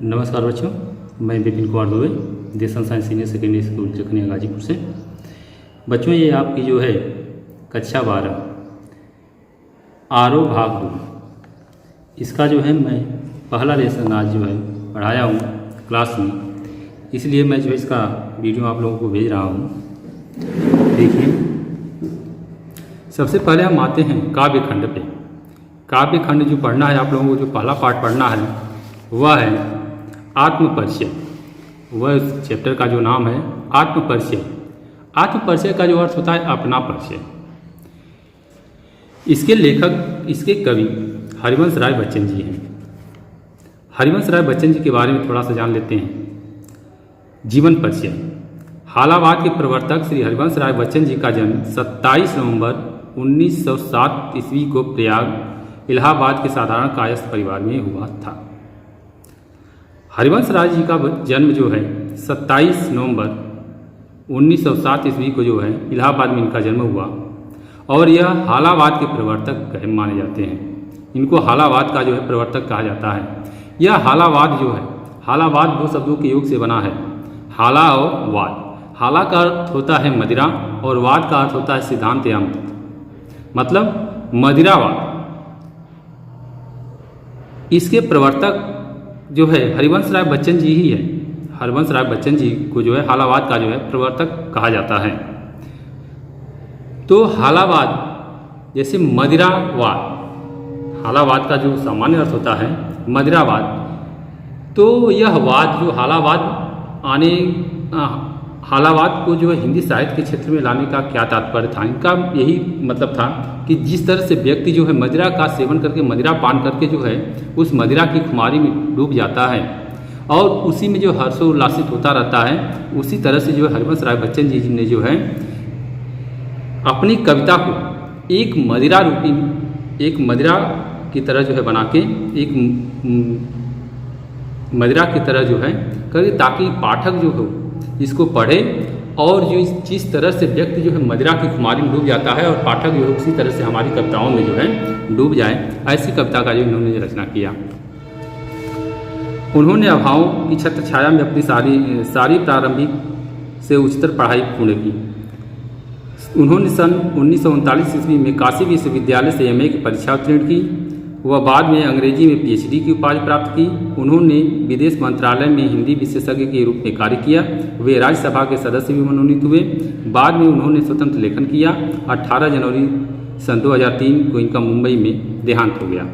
नमस्कार बच्चों, मैं Vipin Kumar Dubey, Deshan science senior secondary school Jakhania Ghazipur से। बच्चों, ये आपकी जो है कक्षा 12 आरो भाग 2, इसका जो है मैं पहला लेसन आज जो है पढ़ाया हूँ क्लास में, इसलिए मैं जो इसका वीडियो आप लोगों को भेज रहा हूँ। देखिए, सबसे पहले हम आते हैं काव्य खंड पे। काव्य खंड जो पढ़ना है आप लोगों को, जो पहला पाठ पढ़ना है वह है आत्मपरिचय। वह चैप्टर का जो नाम है आत्मपरिचय। आत्मपरिचय का जो अर्थ होता है अपना परिचय। इसके लेखक, इसके कवि हरिवंश राय बच्चन जी हैं। हरिवंश राय बच्चन जी के बारे में थोड़ा सा जान लेते हैं। जीवन परिचय। हालावाद के प्रवर्तक श्री हरिवंश राय बच्चन जी का जन्म 27 नवंबर 1907 ईस्वी को प्रयाग इलाहाबाद के साधारण कायस्थ परिवार में हुआ था। हरिवंश राय जी का जन्म जो है 27 नवंबर 1907 ईस्वी को जो है इलाहाबाद में इनका जन्म हुआ, और यह हालावाद के प्रवर्तक माने जाते हैं। इनको हालावाद का जो है प्रवर्तक कहा जाता है। यह हालावाद जो है, हालावाद दो शब्दों के योग से बना है, हाला और वाद। हाला का अर्थ होता है मदिरा और वाद का अर्थ होता है सिद्धांत या मत, मतलब मदिरावाद। इसके प्रवर्तक जो है हरिवंश राय बच्चन जी ही है। हरिवंश राय बच्चन जी को जो है हालावाद का जो है प्रवर्तक कहा जाता है। तो हालावाद जैसे मदिरावाद, हालावाद का जो सामान्य अर्थ होता है मदिरावाद, तो यह वाद जो हालावाद को जो है हिंदी साहित्य के क्षेत्र में लाने का क्या तात्पर्य था। इनका यही मतलब था कि जिस तरह से व्यक्ति जो है मदिरा का सेवन करके, मदिरा पान करके जो है उस मदिरा की खुमारी में डूब जाता है और उसी में जो हर्षोल्लासित होता रहता है, उसी तरह से जो है हरिवंश राय बच्चन जी ने जो है अपनी कविता को एक मदिरा रूपी, एक मदिरा की तरह जो है बना के, एक मदिरा की तरह जो है करके, ताकि पाठक जो हो इसको पढ़े और जो जिस तरह से व्यक्ति जो है मदिरा की खुमारी में डूब जाता है और पाठक जो है उसी तरह से हमारी कविताओं में जो है डूब जाए, ऐसी कविता का जो इन्होंने रचना किया। उन्होंने अभावों की छत्र छाया में अपनी सारी प्रारंभिक से उच्चतर पढ़ाई पूर्ण की। उन्होंने सन 1939 ईस्वी में काशी विश्वविद्यालय से MA की परीक्षा उत्तीर्ण की। वह बाद में अंग्रेजी में PhD की उपाधि प्राप्त की। उन्होंने विदेश मंत्रालय में हिंदी विशेषज्ञ के रूप में कार्य किया। वे राज्यसभा के सदस्य भी मनोनीत हुए। बाद में उन्होंने स्वतंत्र लेखन किया। 18 जनवरी सन 2003 को इनका मुंबई में देहांत हो गया।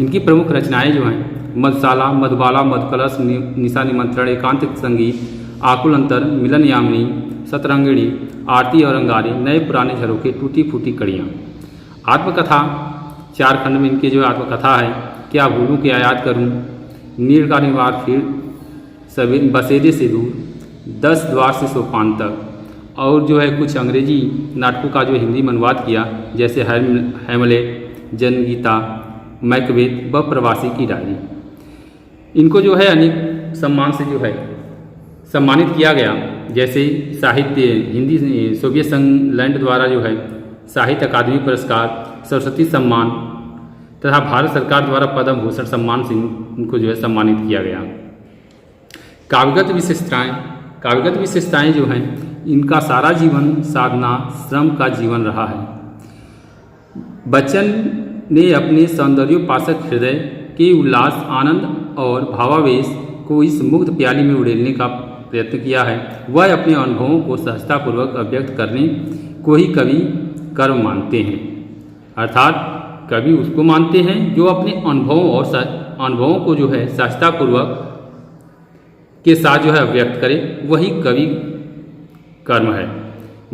इनकी प्रमुख रचनाएं जो हैं मधुशाला, मधुबाला, मधुकलश, निशा निमंत्रण, एकांतिक संगीत, आकुल अंतर, मिलन यामिनी, शतरंगिणी, आरती और अंगारे, नए पुराने झरोखे, टूटी फूटी कड़ियाँ। आत्मकथा 4 खंड में इनके जो आत्मकथा है, क्या भूलूं क्या याद करूं, नीर का निवार, फिर सभी बसेरे से दूर, 10 द्वार से सोपान तक, और जो है कुछ अंग्रेजी नाटकों का जो हिंदी में अनुवाद किया, जैसे हैमलेट, जनगीता, मैकबेथ व प्रवासी की डायरी। इनको जो है अनेक सम्मान से जो है सम्मानित किया गया, जैसे साहित्य हिंदी सोवियत संघ द्वारा जो है साहित्य अकादमी पुरस्कार, सरस्वती सम्मान तथा भारत सरकार द्वारा पद्म भूषण सम्मान से इनको जो है सम्मानित किया गया। काव्यगत विशेषताएं जो हैं, इनका सारा जीवन साधना श्रम का जीवन रहा है। बच्चन ने अपने सौंदर्योपासक हृदय के उल्लास, आनंद और भावावेश को इस मुग्ध प्याली में उड़ेलने का प्रयत्न किया है। वह अपने अनुभवों को सहजतापूर्वक अभिव्यक्त करने को ही कवि कर्म मानते हैं। अर्थात कवि उसको मानते हैं जो अपने अनुभवों को जो है सहजतापूर्वक के साथ जो है व्यक्त करे, वही कवि कर्म है।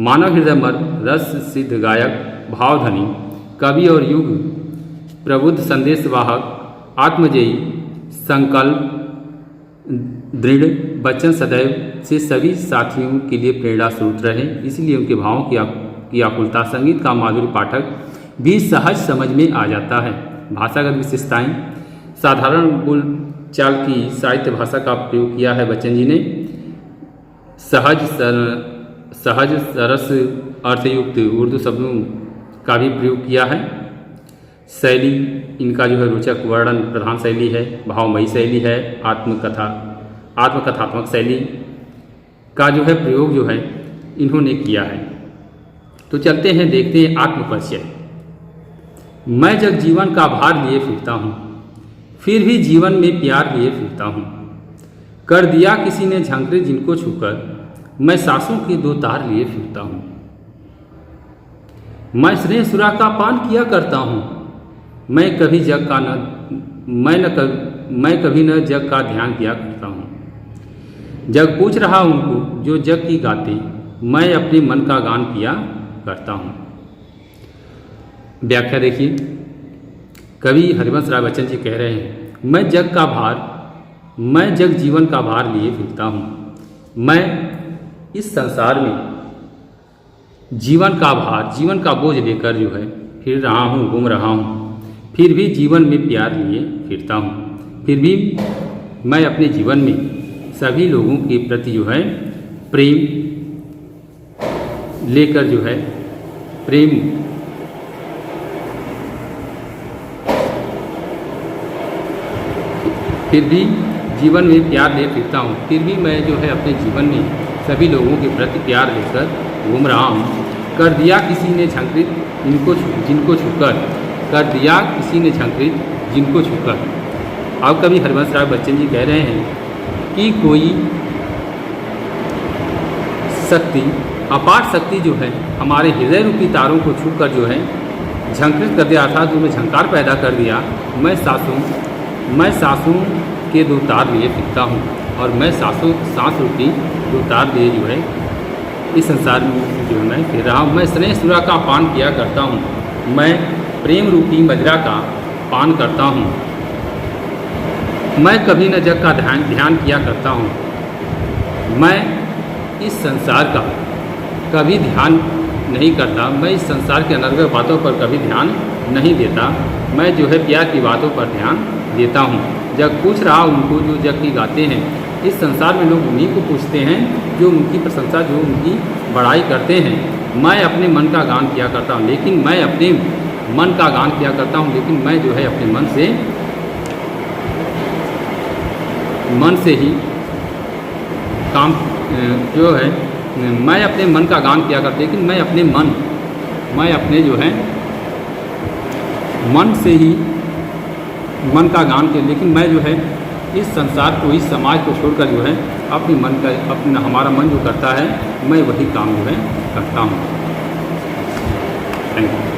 मानव हृदय मर्म, रस सिद्ध गायक, भावधनी, कवि और युग प्रबुद्ध संदेशवाहक, आत्मजयी, संकल्प दृढ़, बच्चन सदैव से सभी साथियों के लिए प्रेरणा स्रोत रहे। इसलिए उनके भावों की आकुलता, संगीत का माधुर्य पाठक भी सहज समझ में आ जाता है। भाषागत विशेषताएं, साधारण बोलचाल की साहित्य भाषा का प्रयोग किया है बच्चन जी ने। सहज सरस अर्थयुक्त उर्दू शब्दों का भी प्रयोग किया है। शैली इनका जो है रोचक वर्णन प्रधान शैली है, भावमयी शैली है, आत्मकथात्मक शैली का जो है प्रयोग जो है इन्होंने किया है। तो चलते हैं, देखते हैं आत्मपरिचय। मैं जग जीवन का भार लिए फिरता हूँ, फिर भी जीवन में प्यार लिए फिरता हूँ। कर दिया किसी ने झंकरे जिनको छूकर, मैं सांसों के दो तार लिए फिरता हूँ। मैं स्नेह सुरा का पान किया करता हूँ, मैं कभी न जग का ध्यान किया करता हूँ। जग पूछ रहा उनको जो जग की गाते, मैं अपने मन का गान किया करता हूँ। व्याख्या देखिए, कवि हरिवंश राय बच्चन जी कह रहे हैं, मैं जग जीवन का भार लिए फिरता हूँ। मैं इस संसार में जीवन का भार, जीवन का बोझ लेकर जो है फिर रहा हूँ, घूम रहा हूँ। फिर भी जीवन में प्यार लिए फिरता हूँ। फिर भी मैं अपने जीवन में सभी लोगों के प्रति जो है प्रेम लेकर जो है फिर भी जीवन में प्यार ले फिरता हूँ। फिर भी मैं जो है अपने जीवन में सभी लोगों के प्रति प्यार लेकर घूम रहा हूँ। कर दिया किसी ने झंकृत जिनको छूकर, कर दिया किसी ने झंकृत जिनको छूकर। अब कभी हरिवंश राय बच्चन जी कह रहे हैं कि कोई शक्ति, अपार शक्ति जो है हमारे हृदय रूपी तारों को छूकर जो है झंकृत कर दिया, अर्थात उन्हें झंकार पैदा कर दिया। मैं सांसों के दो तार लिए फिरता हूँ, और मैं सांस रूपी दो तार लिए जो है इस संसार में जो है मैं फिर रहा हूँ। मैं स्नेह सुरा का पान किया करता हूँ, मैं प्रेम रूपी मदिरा का पान करता हूँ। मैं कभी न जग का ध्यान किया करता हूँ। मैं इस संसार का कभी ध्यान नहीं करता, मैं इस संसार के अनर्गल बातों पर कभी ध्यान नहीं देता। मैं जो है प्यार की बातों पर ध्यान देता हूँ। जग पूछ रहा उनको जो जग की गाते हैं। इस संसार में लोग उन्हीं को पूछते हैं जो उनकी प्रशंसा, जो उनकी बड़ाई करते हैं। मैं अपने मन का गान किया करता हूँ, लेकिन मैं अपने मन का गान किया करता हूँ, लेकिन मैं जो है अपने मन से ही काम जो है, मैं अपने मन का गान किया करता, लेकिन मैं अपने जो है मन से ही मन का गान किया, लेकिन मैं जो है इस संसार को, इस समाज को छोड़कर जो है अपना हमारा मन जो करता है, मैं वही काम जो है करता हूँ। Thank you.